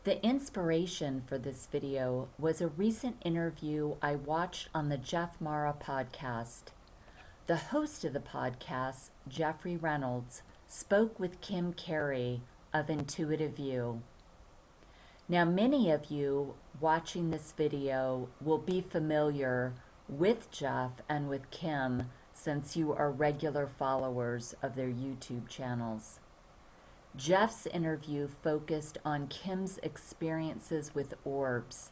The inspiration for this video was a recent interview I watched on the Jeff Mara podcast. The host of the podcast, Jeffrey Reynolds, spoke with Kim Carey of Intuitive View. Now, many of you watching this video will be familiar with Jeff and with Kim since you are regular followers of their YouTube channels. Jeff's interview focused on Kim's experiences with orbs,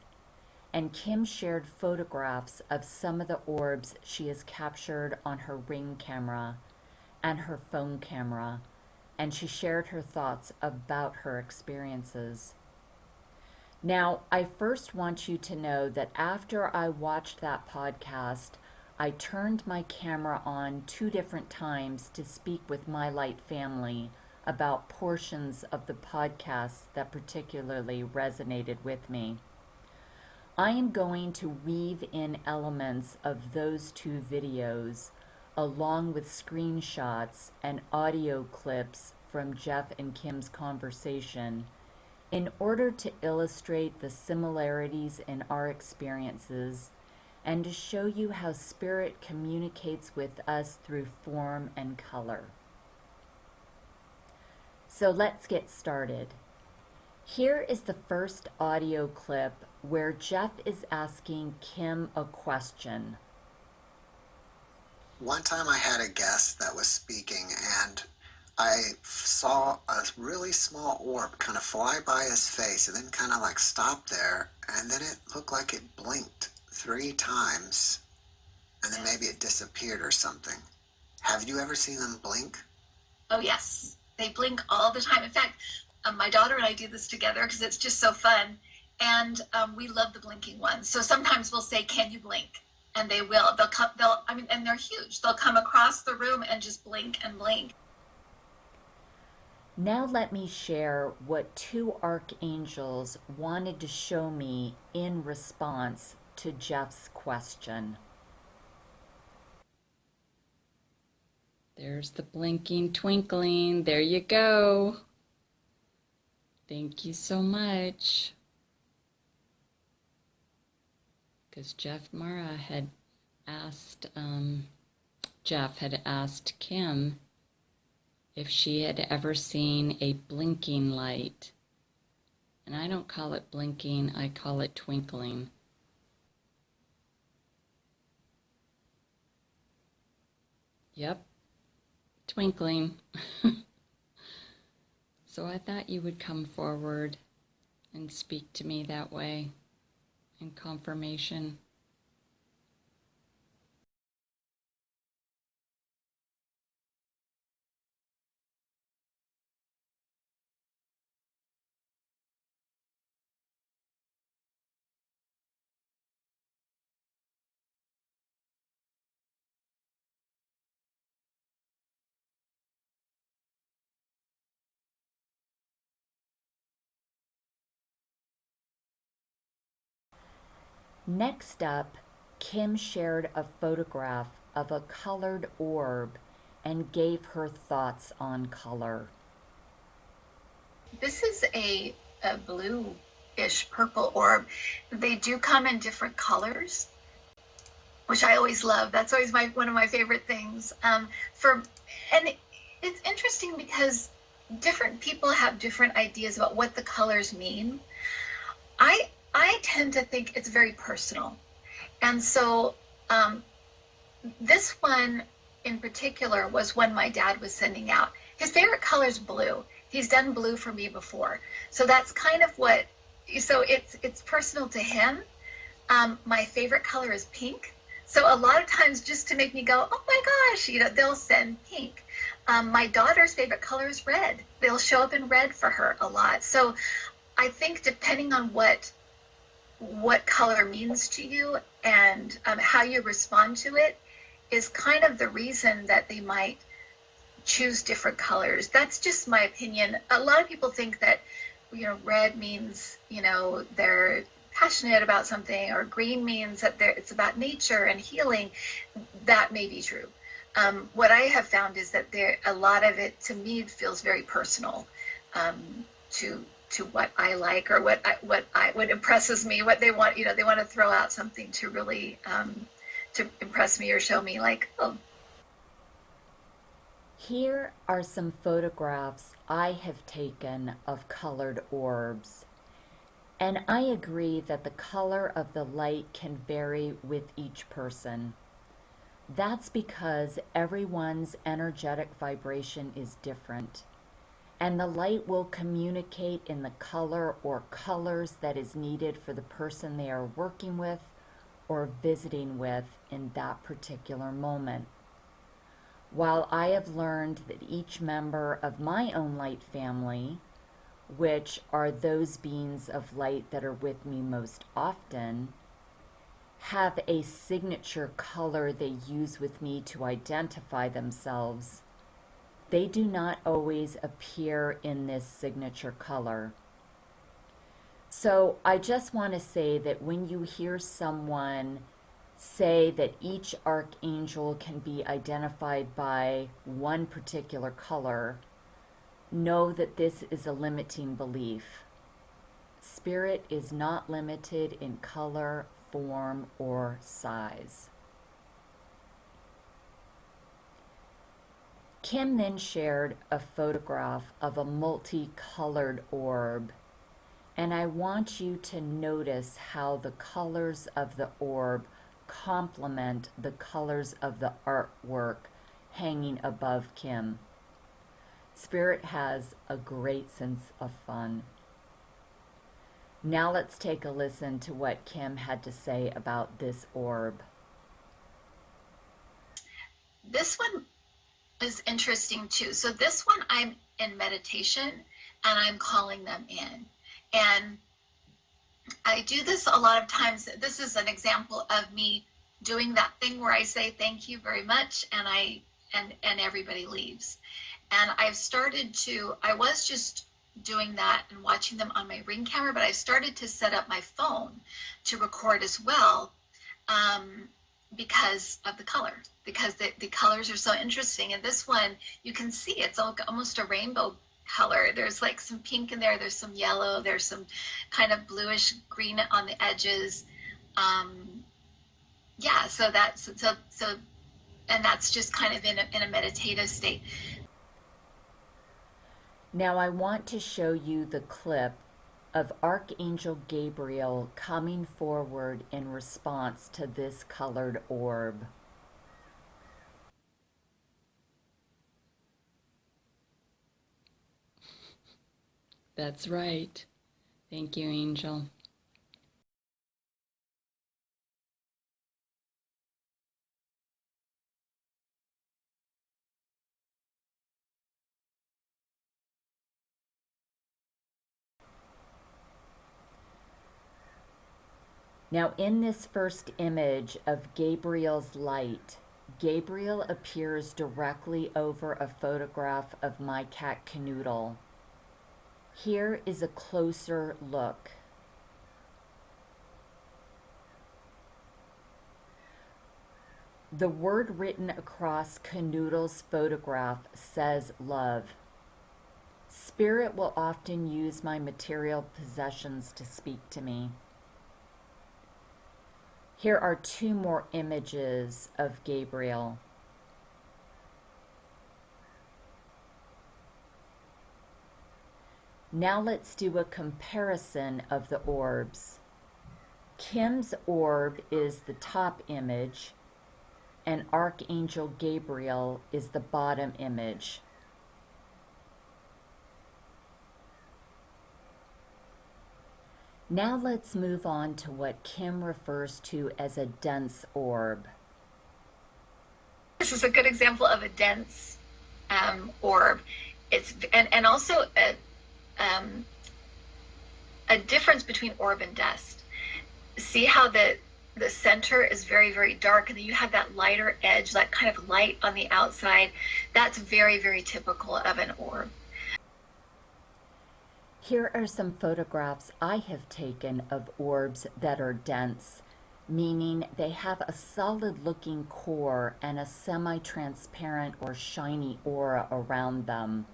and Kim shared photographs of some of the orbs she has captured on her Ring camera and her phone camera, and she shared her thoughts about her experiences. Now, I first want you to know that after I watched that podcast, I turned my camera on 2 different times to speak with my light family about portions of the podcast that particularly resonated with me. I am going to weave in elements of those 2 videos along with screenshots and audio clips from Jeff and Kim's conversation in order to illustrate the similarities in our experiences and to show you how spirit communicates with us through form and color. So let's get started. Here is the first audio clip where Jeff is asking Kim a question. One time I had a guest that was speaking and I saw a really small orb kind of fly by his face and then kind of like stop there, and then it looked like it blinked 3 times and then maybe it disappeared or something. Have you ever seen them blink? Oh yes, they blink all the time. In fact, my daughter and I do this together because it's just so fun, and we love the blinking ones. So sometimes we'll say, "Can you blink?" And they will. They'll come. And they're huge. They'll come across the room and just blink and blink. Now let me share what 2 archangels wanted to show me in response to Jeff's question. There's the blinking, twinkling. There you go. Thank you so much. Because Jeff Mara had asked, Jeff had asked Kim if she had ever seen a blinking light. And I don't call it blinking, I call it twinkling. Yep. Twinkling. So I thought you would come forward and speak to me that way in confirmation. Next up, Kim shared a photograph of a colored orb and gave her thoughts on color. This is a blue-ish purple orb. They do come in different colors, which I always love. That's always one of my favorite things. And it's interesting because different people have different ideas about what the colors mean. I tend to think it's very personal. And so this one in particular was one my dad was sending out. His favorite color is blue. He's done blue for me before. So that's kind of so it's personal to him. My favorite color is pink. So a lot of times just to make me go, oh my gosh, they'll send pink. My daughter's favorite color is red. They'll show up in red for her a lot. So I think depending on what color means to you and how you respond to it is kind of the reason that they might choose different colors. That's just my opinion. A lot of people think that, red means, they're passionate about something, or green means that it's about nature and healing. That may be true. What I have found is that a lot of it, to me, feels very personal to to what I like, or what impresses me, what they want. They want to throw out something to really to impress me or show me, like, oh. Here are some photographs I have taken of colored orbs. And I agree that the color of the light can vary with each person. That's because everyone's energetic vibration is different, and the light will communicate in the color or colors that is needed for the person they are working with or visiting with in that particular moment. While I have learned that each member of my own light family, which are those beings of light that are with me most often, have a signature color they use with me to identify themselves, they do not always appear in this signature color. So I just want to say that when you hear someone say that each archangel can be identified by one particular color, know that this is a limiting belief. Spirit is not limited in color, form, or size. Kim then shared a photograph of a multicolored orb, and I want you to notice how the colors of the orb complement the colors of the artwork hanging above Kim. Spirit has a great sense of fun. Now let's take a listen to what Kim had to say about this orb. This one is interesting too. So this one, I'm in meditation and I'm calling them in. And I do this a lot of times. This is an example of me doing that thing where I say thank you very much, and everybody leaves. And I was just doing that and watching them on my Ring camera, but I started to set up my phone to record as well, because of the color, because the colors are so interesting. And this one, you can see it's almost a rainbow color. There's like some pink in there, there's some yellow, there's some kind of bluish green on the edges. And that's just kind of in a meditative state. Now I want to show you the clip of Archangel Gabriel coming forward in response to this colored orb. That's right. Thank you, Angel. Now in this first image of Gabriel's light, Gabriel appears directly over a photograph of my cat Canoodle. Here is a closer look. The word written across Canoodle's photograph says love. Spirit will often use my material possessions to speak to me. Here are two more images of Gabriel. Now let's do a comparison of the orbs. Kim's orb is the top image, and Archangel Gabriel is the bottom image. Now let's move on to what Kim refers to as a dense orb. This is a good example of a dense orb. It's and also a difference between orb and dust. See how the center is very, very dark, and then you have that lighter edge, that kind of light on the outside. That's very, very typical of an orb. Here are some photographs I have taken of orbs that are dense, meaning they have a solid-looking core and a semi-transparent or shiny aura around them.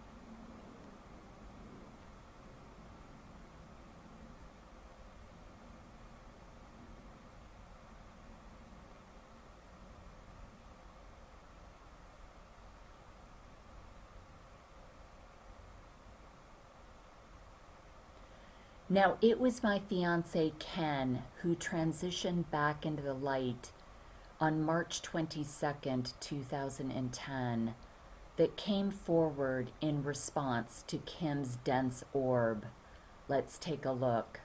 Now, it was my fiance Ken who transitioned back into the light on March 22nd, 2010, that came forward in response to Kim's dense orb. Let's take a look.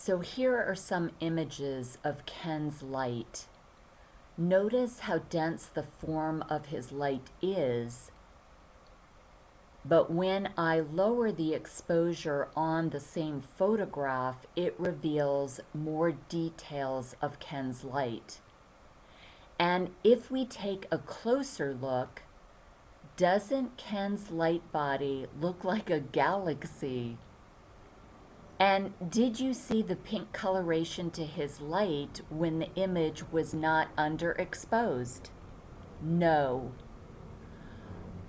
So here are some images of Ken's light. Notice how dense the form of his light is, but when I lower the exposure on the same photograph, it reveals more details of Ken's light. And if we take a closer look, doesn't Ken's light body look like a galaxy? And did you see the pink coloration to his light when the image was not underexposed? No.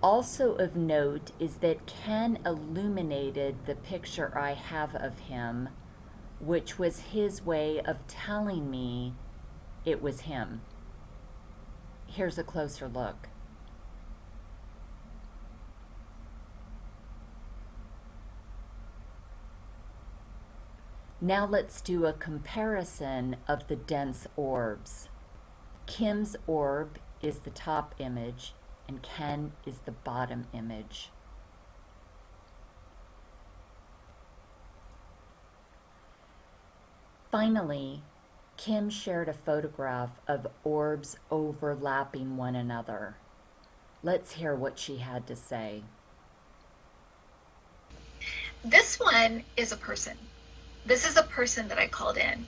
Also of note is that Ken illuminated the picture I have of him, which was his way of telling me it was him. Here's a closer look. Now let's do a comparison of the dense orbs. Kim's orb is the top image and Ken is the bottom image. Finally, Kim shared a photograph of orbs overlapping one another. Let's hear what she had to say. This one is a person. This is a person that I called in.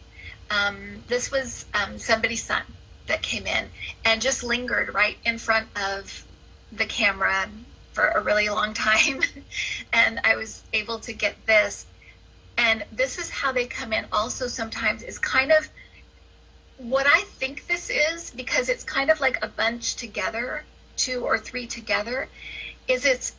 This was somebody's son that came in and just lingered right in front of the camera for a really long time. And I was able to get this. And this is how they come in also sometimes, is kind of what I think this is, because it's kind of like a bunch together, 2 or 3 together, is it's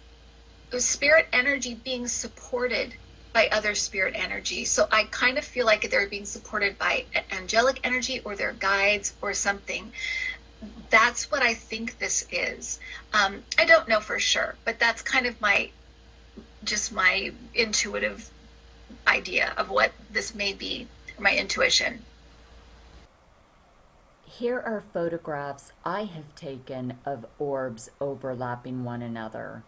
spirit energy being supported by other spirit energy. So I kind of feel like they're being supported by angelic energy or their guides or something. That's what I think this is. I don't know for sure, but that's kind of my intuitive idea of what this may be, my intuition. Here are photographs I have taken of orbs overlapping one another.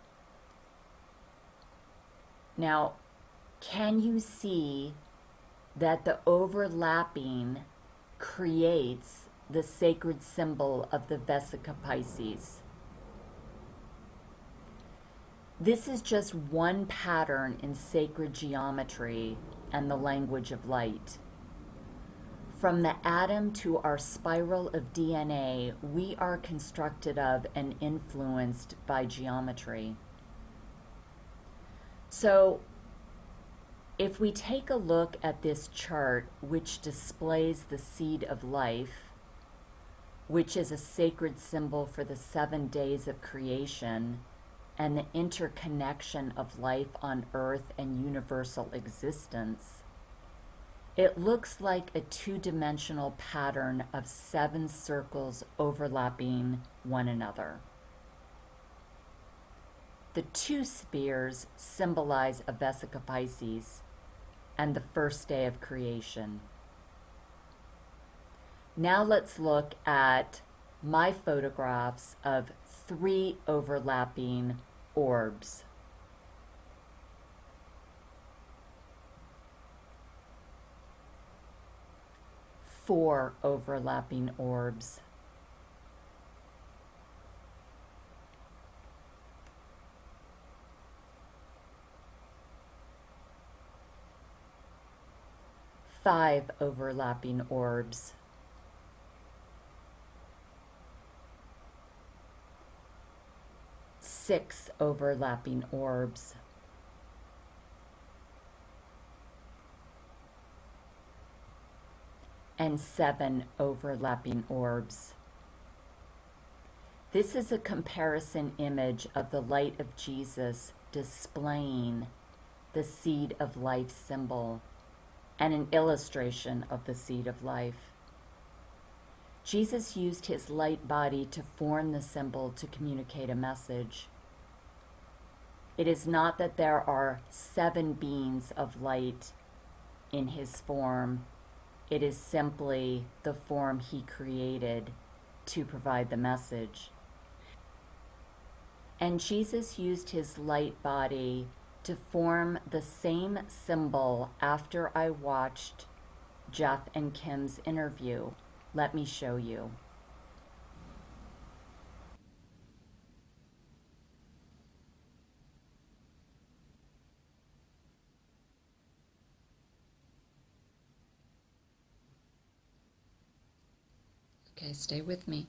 Now, can you see that the overlapping creates the sacred symbol of the Vesica Pisces? This is just one pattern in sacred geometry and the language of light. From the atom to our spiral of DNA, we are constructed of and influenced by geometry. So, if we take a look at this chart, which displays the seed of life, which is a sacred symbol for the 7 days of creation and the interconnection of life on earth and universal existence, it looks like a 2-dimensional pattern of 7 circles overlapping one another. The 2 spheres symbolize a Vesica Pisces and the first day of creation. Now let's look at my photographs of 3 overlapping orbs. Four overlapping orbs. Five overlapping orbs. 6 overlapping orbs. and 7 overlapping orbs. This is a comparison image of the light of Jesus displaying the seed of life symbol and an illustration of the seed of life. Jesus used his light body to form the symbol to communicate a message. It is not that there are 7 beings of light in his form. It is simply the form he created to provide the message. And Jesus used his light body to form the same symbol after I watched Jeff and Kim's interview. Let me show you. Okay, stay with me.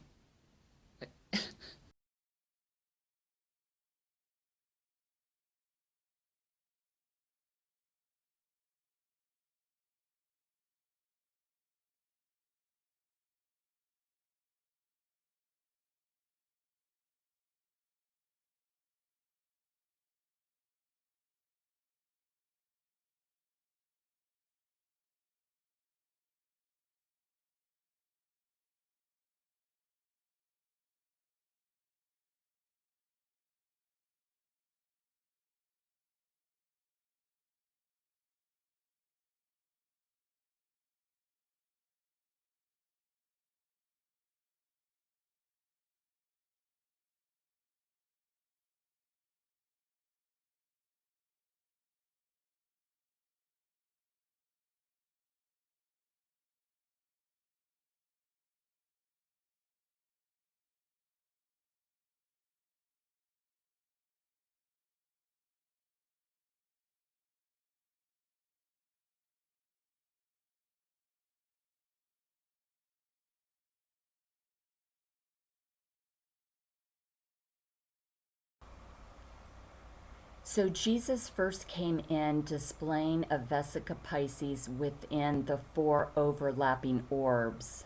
So Jesus first came in displaying a Vesica Pisces within the 4 overlapping orbs.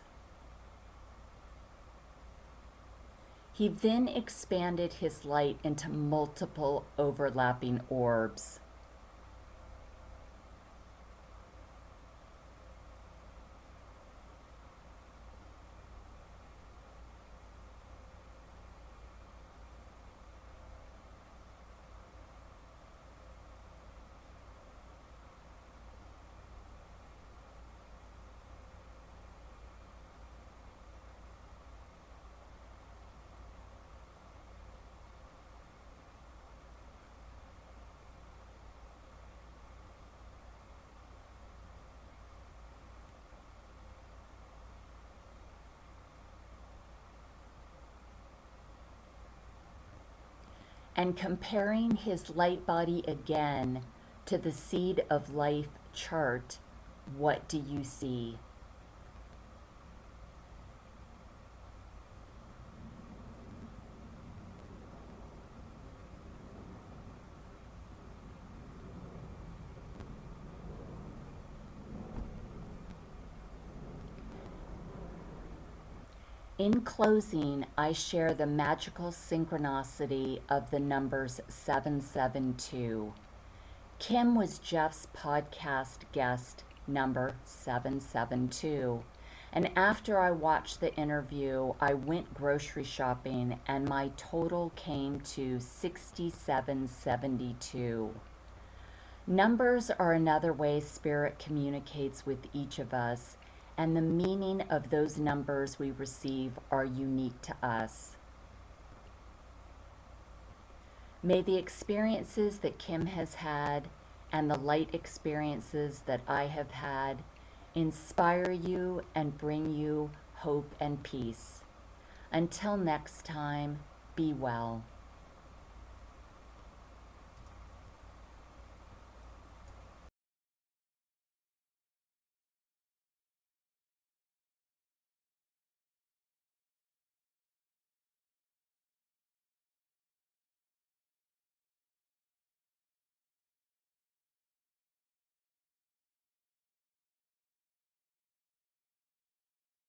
He then expanded his light into multiple overlapping orbs. And comparing his light body again to the seed of life chart, what do you see? In closing, I share the magical synchronicity of the numbers 772. Kim was Jeff's podcast guest number 772. And after I watched the interview, I went grocery shopping and my total came to 6772. Numbers are another way Spirit communicates with each of us, and the meaning of those numbers we receive are unique to us. May the experiences that Kim has had and the light experiences that I have had inspire you and bring you hope and peace. Until next time, be well.